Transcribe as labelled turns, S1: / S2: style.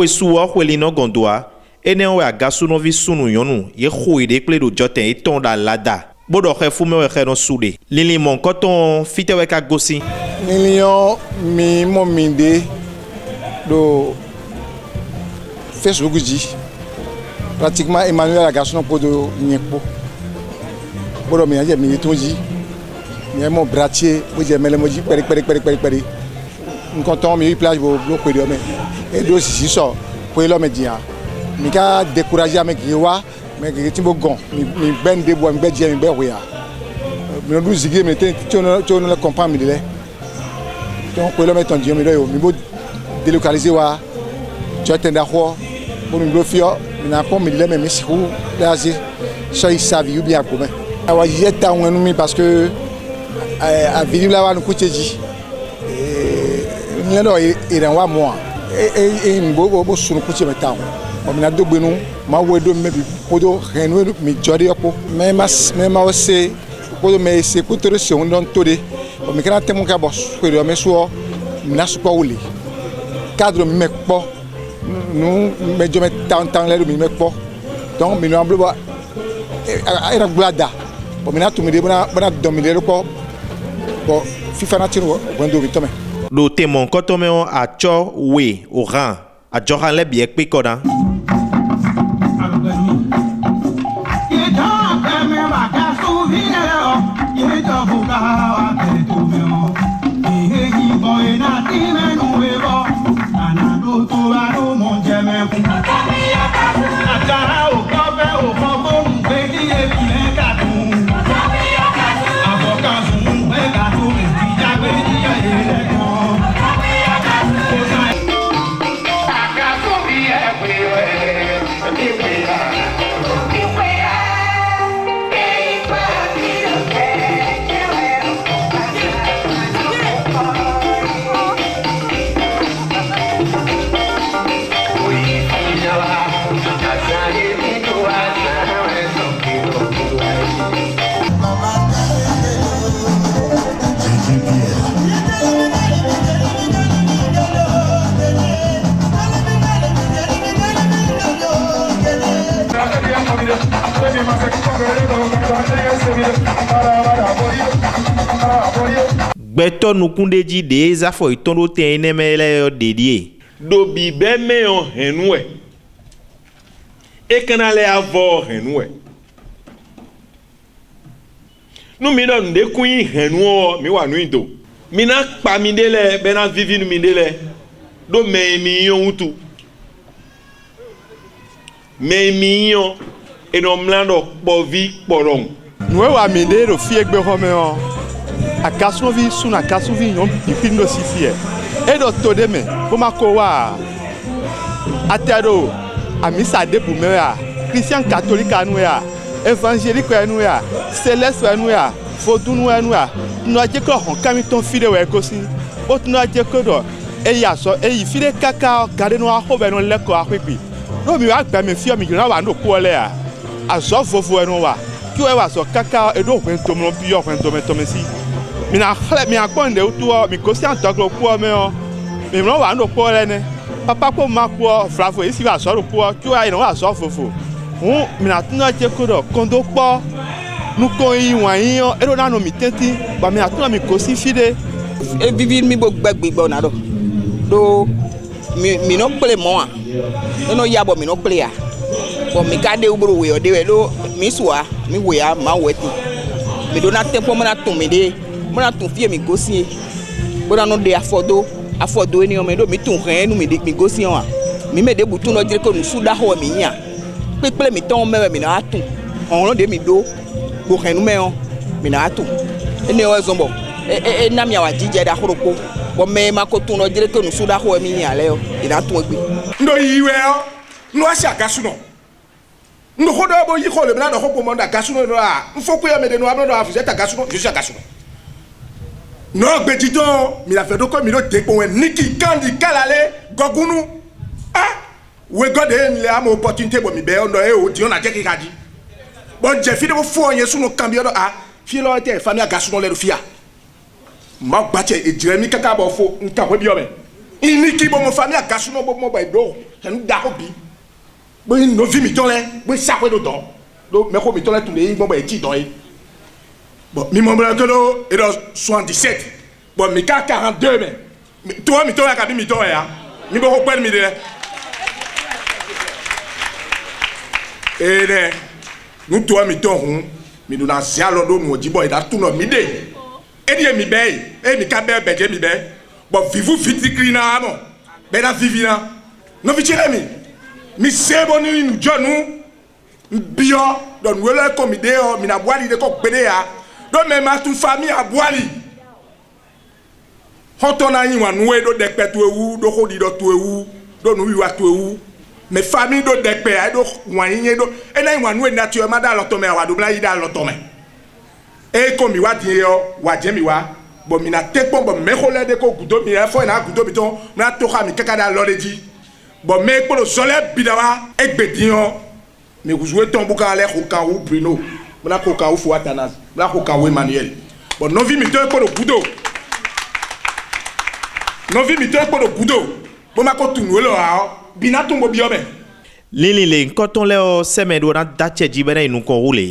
S1: Poisua Huelino Gondoa, Enewe Agasunovi Sunu Yonu, Yehuide Pledo Joten et Tonda Lada. Bodo Refume Reno Sude. Lilimon Coton Fiteweka Gossi.
S2: Lilion mi mominde do Facebook dit. Pratiquement Emmanuel Agasuno pour de Niepo. Bodo mi anje mi tonji. Mi mon bratier, vous j'ai mêlé moji peri. Nous comptons mi plage pour bloquer de et do si so pour l'homme dia. Mi ka décourager avec Yewa. Mais que tu me gon, mi ben de bois, mi ben mi ben wea. Mi no zigi mi te tu no comprend mi dele. Donc pour le mettre en Dieu mi do mi bo délocaliser wa. Tu attends ho, pour mi bo fio, mi na ko mi dele mi siku, dazi, so il savent ou bien comment. Awa yeta on mi parce que à vivre là wa no kucheji. Ni no ire wa mo. Mi bo sunu kuche meta. On a deux benous, ma wedo me podo renouer mi jodi yoko. Mais ma aussi podo me se kutere se on don tode. On me kana temo ka boss ko do me so na su ko wuli. Cadre me po. Nous me jo me tant le mi me po. Donc mi no amblo ba era glada. On me na tu me de bana dominer ko. Bon FIFA na tino wendo bitome.
S1: Do temon kotomeo a cho we au rang. A Johan le biek pikoda. Beto nukundeji de afo itondo te enemele dedie.
S3: Dobi beme on henwe. E kanale avo henwe. Nu mi don de kuyi henwo mi wa nu indo. Mi na pa mi dele be na vivi nu mi dele. Do me mi yon utu. Me mi yon e no mlando bovi porong.
S4: Nous avons amené le fier de Roméo à Kassovi, sous la Kassovi, on peut nous sifier. Et d'autres demain, comme à Kowa, à Tero, à Missa de Pouméa, Christian catholique à nous, évangélique à nous, céleste à nous, Fodou nous à nous, nous avons dit qu'on camiton fidèle aussi, autre nous avons dit que et il y a ça, et il file caca, gardez nous à Robert, on l'écho à Ripi. Nous avons pas mes filles, mais nous avons nos couleurs, à ça, faut voir nous. Tu vois so kaka edo kwento mo pio kwento si mina khale mi akonde utuo mi kosi antoglo po me o mi no wa no po le ne papa ko ma ko frafo isi wa so ro po tu wa ino wa so fofo hu mina tuna je ko do kondo po nu ko yi wan yin o edo na no mi tenti ba mi atuna mi kosi fide
S5: e vivi mi bo gbagbe gbo na do mi no pele mo a no yabo mi no pele ya bon mi gade ubro we o de do mi suwa mi weya ma weti mi do na tempo mo na tun mi de mo na tun fie mi gosi bo na no de afodo eni o me do mi tun ren nu mi de mi gosi o mi me de butu no jire ko nu suda ho mi yan pepele mi ton mewe mi na atun on de mi do bo ren nu me o mi na atun eni o zombo na mi awa jije da horopo bo me ma ko tun no jire ko nu suda ho mi yan le o ina tun egbe
S6: ndo yiwe o no asia gasuno ndo hodo bo yi ko le bla do hopo mo da gasuno no a nfoku ya me de no abno do afuze ta gasuno je suis gasuno no gbedito mi la fe do ko mi do de po en niki kandi kalale gogunu ah we god en le am opportunité bo mi be no e o di ona je kikaji bon je fi de bo fo yen sunu cambio do a fi lo te famille gasuno le do fia ma gba che e jire mi kaka bo fo nka ho bi o me ini ki bo mo famille a gasu no bo mo ba do en da ko bi bo no vi mi tole bo sa ko do me ko mi tole tu le mo ba ti do yi bon mi mo bla que do et 77 bon mi ka 42 mais toi mi tole ka bi mi tole ya mi bo ko pe mi de et ne nous toi mi ton hun mi do na sia lo do mo ji boy da tu no mi de e di mi be e mi ka be je mi be bon vivu fitikri na amo be na vivi na no vi chere mi se boni nu jonu bio don wele ko mi de o mi na boali de ko gbede ya do me ma tu famille a boali hoto na yin wa nu e do de petu ewu do ko di do tu ewu do nu wi wa tu ewu me famille do de pe ai do wan yin do e na yin wa nu e na tu e ma da lo to me wa do bla yi da lo to me e ko mi wa di yo wa je mi wa bon mina tekpon bon me khole de ko gudo mi fo na gudo biton na to kha mi kaka da lo deji bon me ko lo sole bidawa egbedion me vous jouez ton bouka ale ko kan ou Bruno na ko kan ou fo Atanas na ko kan ou Emmanuel bon no vi mi to ko lo gudo no vi mi to ko lo gudo bon ma ko tunu lo ha bina tumbo bi obe
S1: Lili le koton le o seme do na dache jibena inu ko rule